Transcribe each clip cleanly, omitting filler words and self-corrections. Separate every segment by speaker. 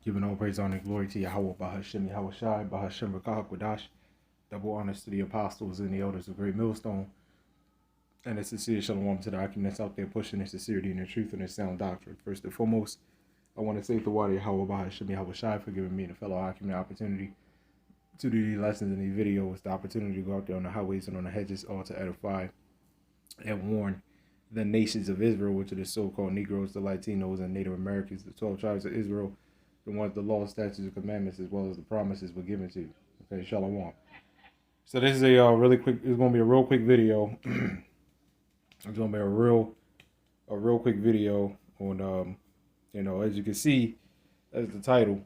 Speaker 1: Giving all praise, honor, and glory to Yahawah, BAHASHAM, YAHAWASHI, BAHASHAM, Rakah, double honors to the apostles and the elders of Great Millstone, and a sincere shalom to the Akim that's out there pushing the sincerity and the truth and the sound doctrine. First and foremost, I want to thank the water Yahawah, BAHASHAM, YAHAWASHI for giving me and a fellow Akim the opportunity to do these lessons and these videos, the opportunity to go out there on the highways and on the hedges, all to edify and warn the nations of Israel, which are the so-called Negroes, the Latinos, and Native Americans, the 12 tribes of Israel, the ones the law, statutes, and commandments, as well as the promises were given to. Okay, shalom. So this is a really quick. It's gonna be a real quick video. It's gonna be a real quick video on as you can see, as the title,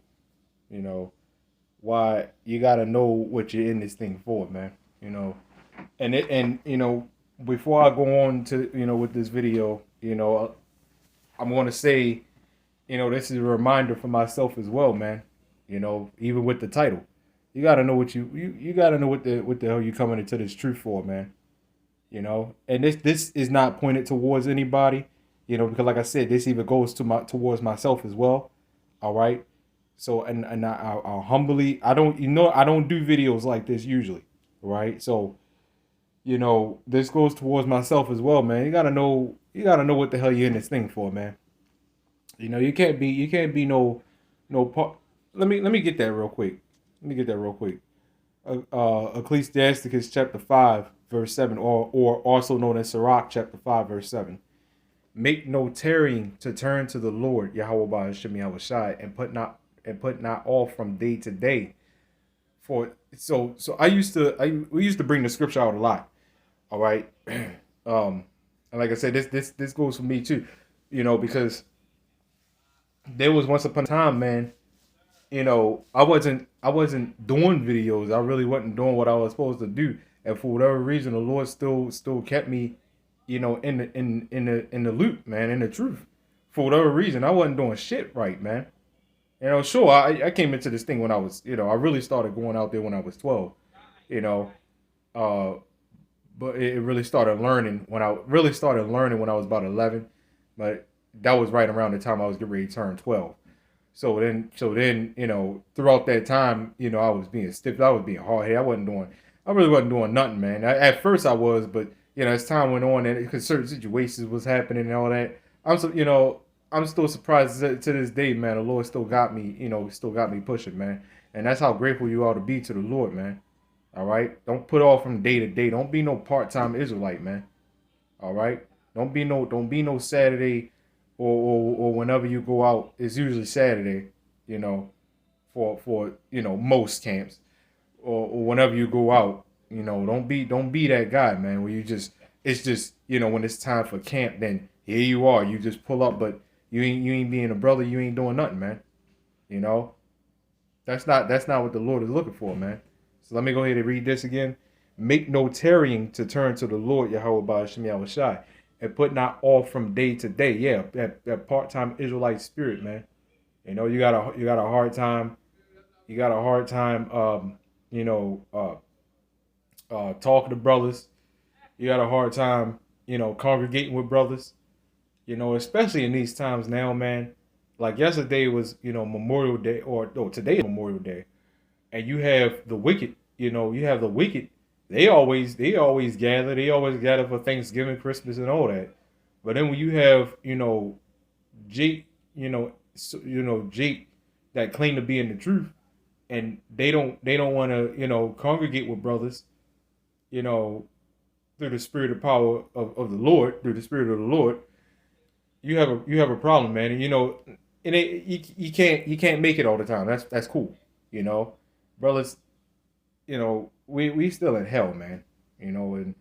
Speaker 1: why you gotta know what you're in this thing for, man. Before I go on to with this video, I'm gonna say, this is a reminder for myself as well, man. Even with the title, you gotta know what you gotta know what the hell you coming into this truth for, man. And this is not pointed towards anybody, because like I said, this even goes towards myself as well. All right. So I'll humbly, I don't do videos like this usually, right? So this goes towards myself as well, man. You gotta know what the hell you're in this thing for, man. You can't be no part. Let me get that real quick. Ecclesiasticus chapter 5 verse 7, or also known as Sirach chapter 5 verse 7. Make no tarrying to turn to the Lord Yahawah BAHASHAM YAHAWASHI, and put not off from day to day. For we used to bring the scripture out a lot. All right. And like I said, this goes for me too, because there was once upon a time, man, I wasn't doing videos. I really wasn't doing what I was supposed to do. And for whatever reason, the Lord still kept me, in the loop, man, in the truth. For whatever reason, I wasn't doing shit right, man. Sure, I came into this thing when I was, I really started going out there when I was 12, but it really started learning when I was about 11, but that was right around the time I was getting ready to turn 12. So then, throughout that time, I was being stiff. I was being hard-headed. I really wasn't doing nothing, man. At first I was, but, as time went on and because certain situations was happening and all that, I'm still surprised to this day, man. The Lord still got me, still got me pushing, man. And that's how grateful you ought to be to the Lord, man. All right? Don't put off from day to day. Don't be no part-time Israelite, man. All right? Don't be no Saturday or whenever you go out. It's usually Saturday, for most camps, or whenever you go out, don't be that guy, man, where it's just when it's time for camp, then here you are, you just pull up, but you ain't being a brother, you ain't doing nothing, man. That's not what the Lord is looking for, man. So let me go ahead and read this again. Make no tarrying to turn to the Lord Yahawah BAHASHAM YAHAWASHI, and put not off from day to day. Yeah, that part-time Israelite spirit, man. You got a hard time. You got a hard time, talking to brothers. You got a hard time, congregating with brothers. Especially in these times now, man. Like yesterday was, Memorial Day, or no, today is Memorial Day, and you have the wicked. They always gather. They always gather for Thanksgiving, Christmas, and all that. But then when you have, Jake, Jake that claim to be in the truth, and they don't want to, congregate with brothers, through the spirit of power of the Lord, through the spirit of the Lord, you have a problem, man. And you can't make it all the time. That's cool, brothers. We still in hell, man. And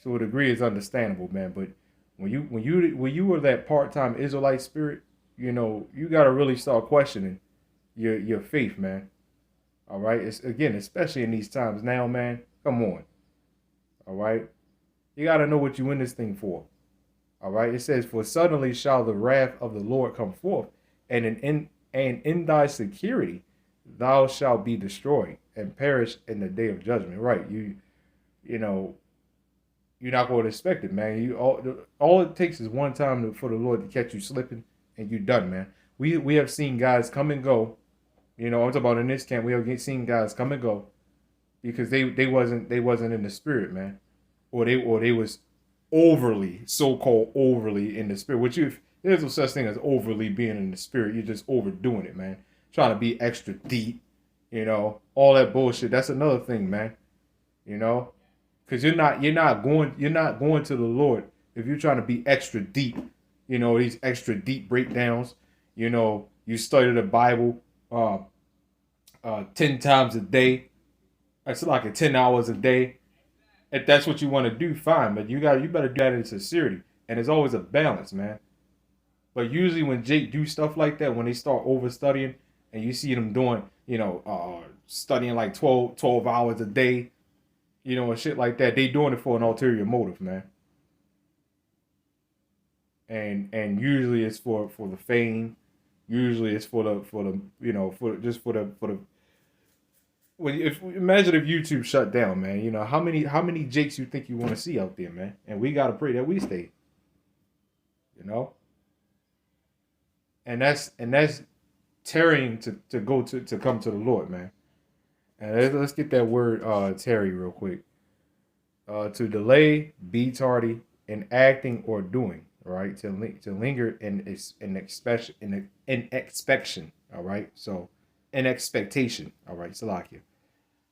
Speaker 1: to a degree it's understandable, man. But when you were that part-time Israelite spirit, you gotta really start questioning your faith, man. All right. It's again, especially in these times now, man. Come on. All right. You gotta know what you in this thing for. All right. It says, "For suddenly shall the wrath of the Lord come forth, and in thy security thou shalt be destroyed and perish in the day of judgment." Right. You're not going to expect it, man. All it takes is one time for the Lord to catch you slipping, and you're done, man. We have seen guys come and go, You know, I'm talking about in this camp, we have seen guys come and go because they wasn't in the spirit, man, or they was overly, so-called overly in the spirit. Which there's no such thing as overly being in the spirit. You're just overdoing it, man. Trying to be extra deep, all that bullshit. That's another thing, man. You know, because you're not going to the Lord if you're trying to be extra deep. These extra deep breakdowns. You study the Bible 10 times a day. That's like 10 hours a day. If that's what you want to do, fine. But you better do that in sincerity. And there's always a balance, man. But usually when Jake do stuff like that, when they start over studying, and you see them doing, studying like 12 hours a day, and shit like that, they doing it for an ulterior motive, man. And usually it's for the fame. Usually it's for the imagine if YouTube shut down, man. How many Jakes you think you want to see out there, man? And we gotta pray that we stay. You know, and that's tarrying to go to come to the Lord, man. And let's get that word tarry real quick. To delay, be tardy in acting or doing. All right, to linger in expectation. All right, so in expectation. All right, Salakia,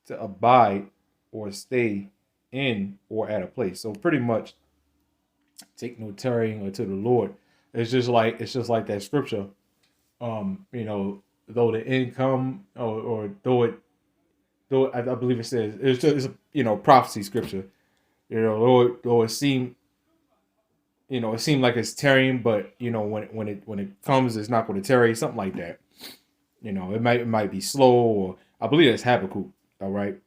Speaker 1: to abide or stay in or at a place. So pretty much, take no tarrying unto the Lord. It's just like that scripture. Though the income or though I believe it says it's a prophecy scripture. Though it seemed like it's tarrying, but when it comes, it's not going to tarry. Something like that. It might be slow, or I believe it's Habakkuk. All right,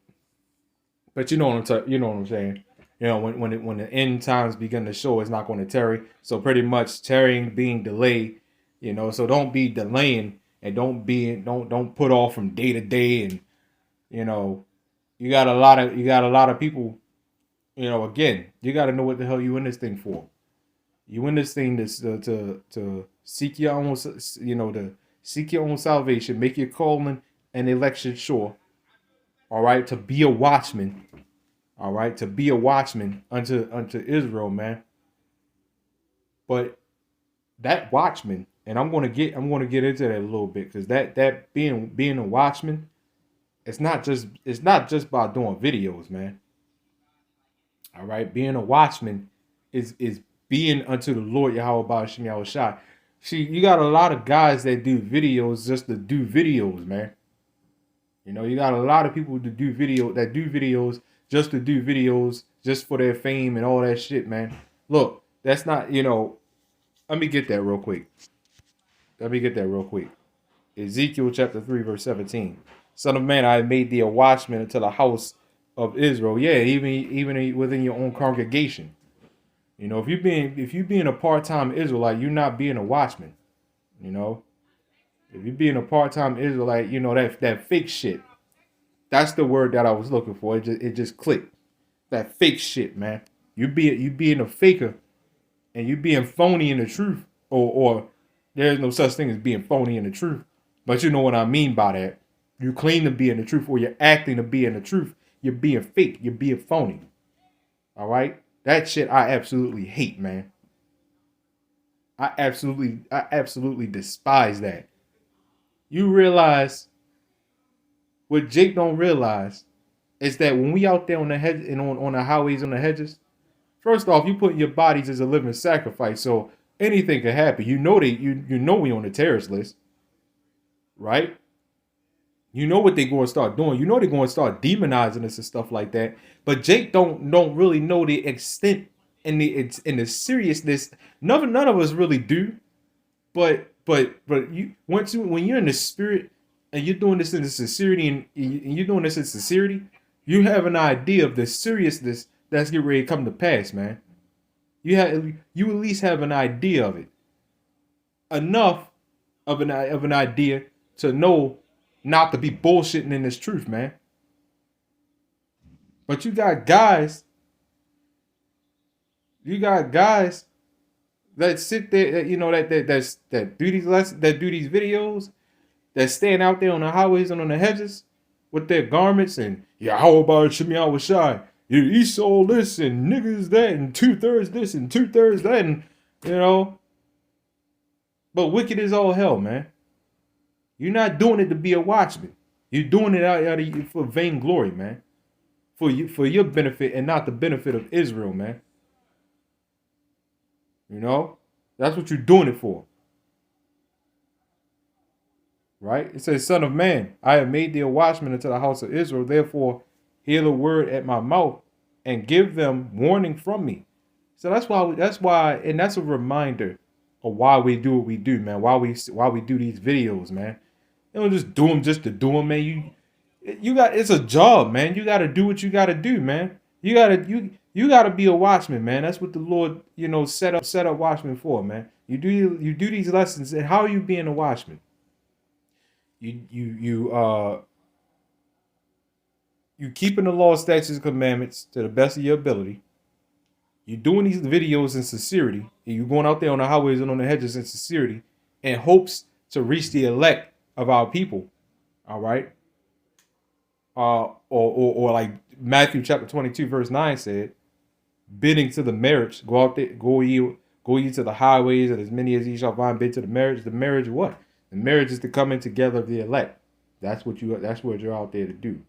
Speaker 1: but you know what I'm saying. When the end times begin to show, it's not going to tarry. So pretty much tarrying being delayed. So don't be delaying, and don't put off from day to day, and you got a lot of people. Again, you got to know what the hell you in this thing for. You in this thing to seek your own, to seek your own salvation, make your calling and election sure. All right, to be a watchman. All right, to be a watchman unto Israel, man. But that watchman, and I'm gonna get into that a little bit, because that being a watchman, it's not just by doing videos, man. All right, being a watchman is being unto the Lord Yahawah BAHASHAM YAHAWASHI. See, you got a lot of guys that do videos just to do videos, man. You got a lot of people that do videos just to do videos, just for their fame and all that shit, man. Look, that's not, let me get that real quick. Ezekiel chapter 3, verse 17. Son of man, I have made thee a watchman unto the house of Israel. Yeah, even within your own congregation. If you being a part-time Israelite, you're not being a watchman. If you're being a part-time Israelite, that fake shit. That's the word that I was looking for. It just clicked. That fake shit, man. You being a faker, and you being phony in the truth, or there's no such thing as being phony in the truth. But you know what I mean by that. You claim to be in the truth, or you're acting to be in the truth. You're being fake. You're being phony. All right? That shit I absolutely hate, man. I absolutely despise that. You realize what Jake don't realize is that when we out there on the hedge and on the highways, on the hedges, first off, you putting your bodies as a living sacrifice, so anything could happen. You know we on the terrorist list, right? You know what they're going to start doing. You know they're going to start demonizing us and stuff like that. But Jake don't really know the extent and the seriousness. None of us really do. But when you're in the spirit and you're doing this in sincerity, and you're doing this in sincerity, you have an idea of the seriousness that's getting ready to come to pass, man. You at least have an idea of it. Enough of an idea to know not to be bullshitting in this truth, man. But you got guys that sit there, that do these videos, that stand out there on the highways and on the hedges with their garments and Yahawah Shemi you Esau this and niggas that and 2/3 this and 2/3 that and you know. But wicked is all hell, man. You're not doing it to be a watchman. You're doing it out of for vainglory, man. For your benefit and not the benefit of Israel, man. You know? That's what you're doing it for. Right? It says, Son of man, I have made thee a watchman unto the house of Israel. Therefore, hear the word at my mouth and give them warning from me. So that's why, and that's a reminder of why we do what we do, man. Why we do these videos, man. You don't just do them just to do them, man. It's a job, man. You got to do what you got to do, man. You got to be a watchman, man. That's what the Lord, set up watchmen for, man. You do these lessons, and how are you being a watchman? You keeping the law, statutes, and commandments to the best of your ability. You're doing these videos in sincerity, and you're going out there on the highways and on the hedges in sincerity, in hopes to reach the elect of our people. All right. Or like Matthew chapter 22 verse 9 said, bidding to the marriage, go out there, go ye to the highways, and as many as ye shall find, bid to the marriage. The marriage what? The marriage is the coming together of the elect. That's what you're out there to do.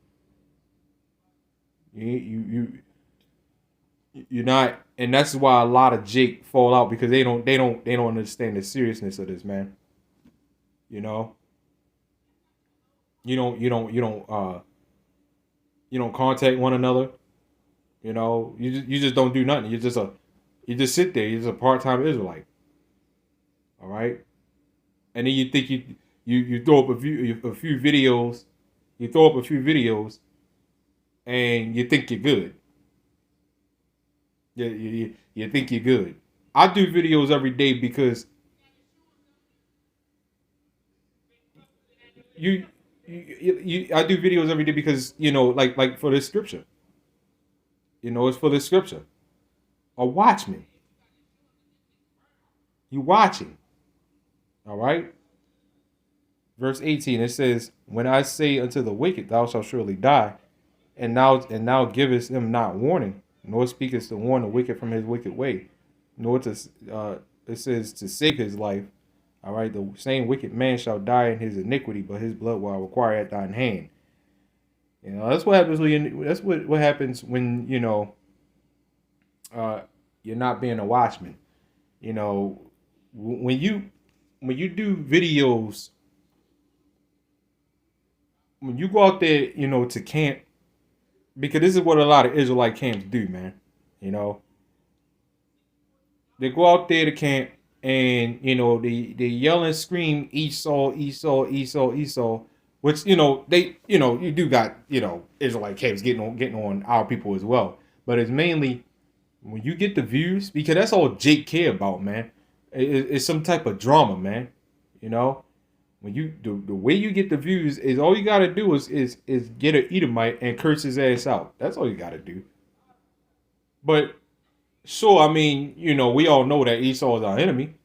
Speaker 1: You're not, and that's why a lot of Jake fall out, because they don't understand the seriousness of this, man. You don't contact one another. You just don't do nothing. You just sit there. You're just a part-time Israelite. All right. And then you think you throw up a few videos. You throw up a few videos, and you think you're good. You think you're good. I do videos every day because I do videos every day because like for this scripture. It's for this scripture. A watchman. You watching. All right. Verse 18, it says, when I say unto the wicked, thou shalt surely die, and now givest him not warning, nor speakest to warn the wicked from his wicked way, nor to it says to save his life. All right, the same wicked man shall die in his iniquity, but his blood will I require at thine hand. That's what happens what happens when you're not being a watchman. When you do videos, when you go out there, to camp, because this is what a lot of Israelite camps do, man. They go out there to camp, and they yell and scream Esau, Esau, Esau, Esau, which they you do got Israelite camps getting on our people as well, but it's mainly when you get the views, because that's all Jake care about, man. It's some type of drama, man. When the way you get the views is all you gotta do is get an Edomite and curse his ass out. That's all you gotta do. But sure, I mean, we all know that Esau is our enemy.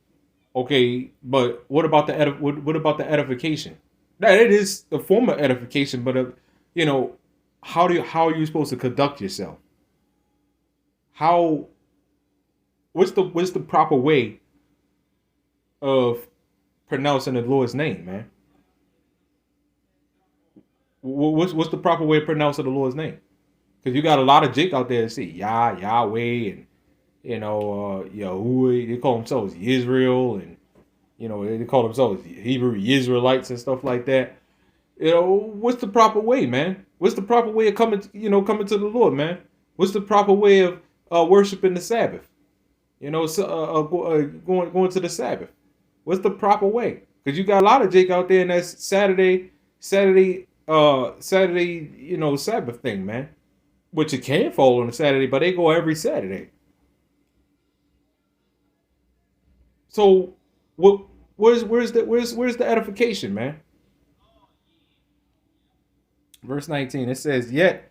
Speaker 1: Okay, but what about the edification? That it is a form of edification, but how are you supposed to conduct yourself? What's the proper way of pronouncing the Lord's name, man? What's the proper way of pronouncing the Lord's name? Because you got a lot of Jake out there that say Yahweh, and Yahuwah. They call themselves Israel, and they call themselves Hebrew Israelites and stuff like that. What's the proper way, man? What's the proper way of coming to the Lord, man? What's the proper way of worshiping the Sabbath? Going to the Sabbath. What's the proper way? Because you got a lot of Jake out there, and that's Saturday, Sabbath thing, man. Which it can fall on a Saturday, but they go every Saturday. So where's the edification, man? Verse 19, it says, yet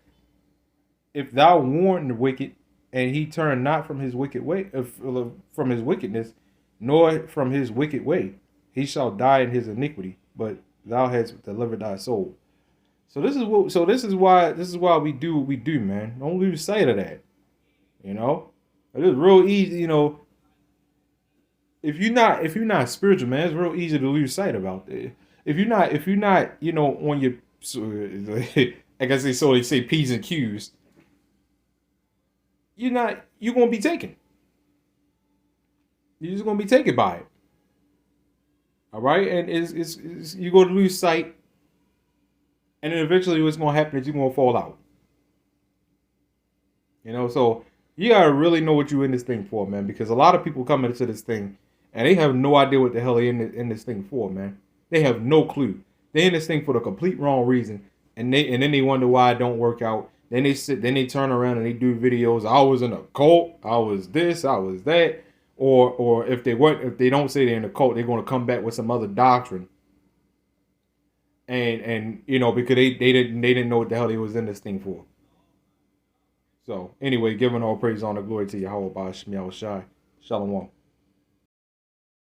Speaker 1: if thou warn the wicked, and he turn not from his wicked way, from his wickedness, nor from his wicked way, he shall die in his iniquity, but Thou hast delivered thy soul. So this is why we do what we do, man. Don't lose sight of that. You know, it is real easy. You know, if you're not spiritual, man, it's real easy to lose sight about it. If you're not, you know, on your, I guess they say P's and Q's. You're gonna be taken. You're just gonna be taken by it. All right, and it's you're gonna lose sight, and then eventually what's gonna happen is you're gonna fall out. You know, so you gotta really know what you're in this thing for, man, because a lot of people come into this thing and they have no idea what the hell they're in this thing for, man. They have no clue. They're in this thing for the complete wrong reason, and then they wonder why it don't work out. Then they turn around and they do videos. I was in a cult. I was this. I was that. Or if they don't say they're in a cult, they're gonna come back with some other doctrine. And you know, because they didn't know what the hell they was in this thing for. So anyway, giving all praise, honor, glory to Yahawah, BAHASHAM, YAHAWASHI. Shalom.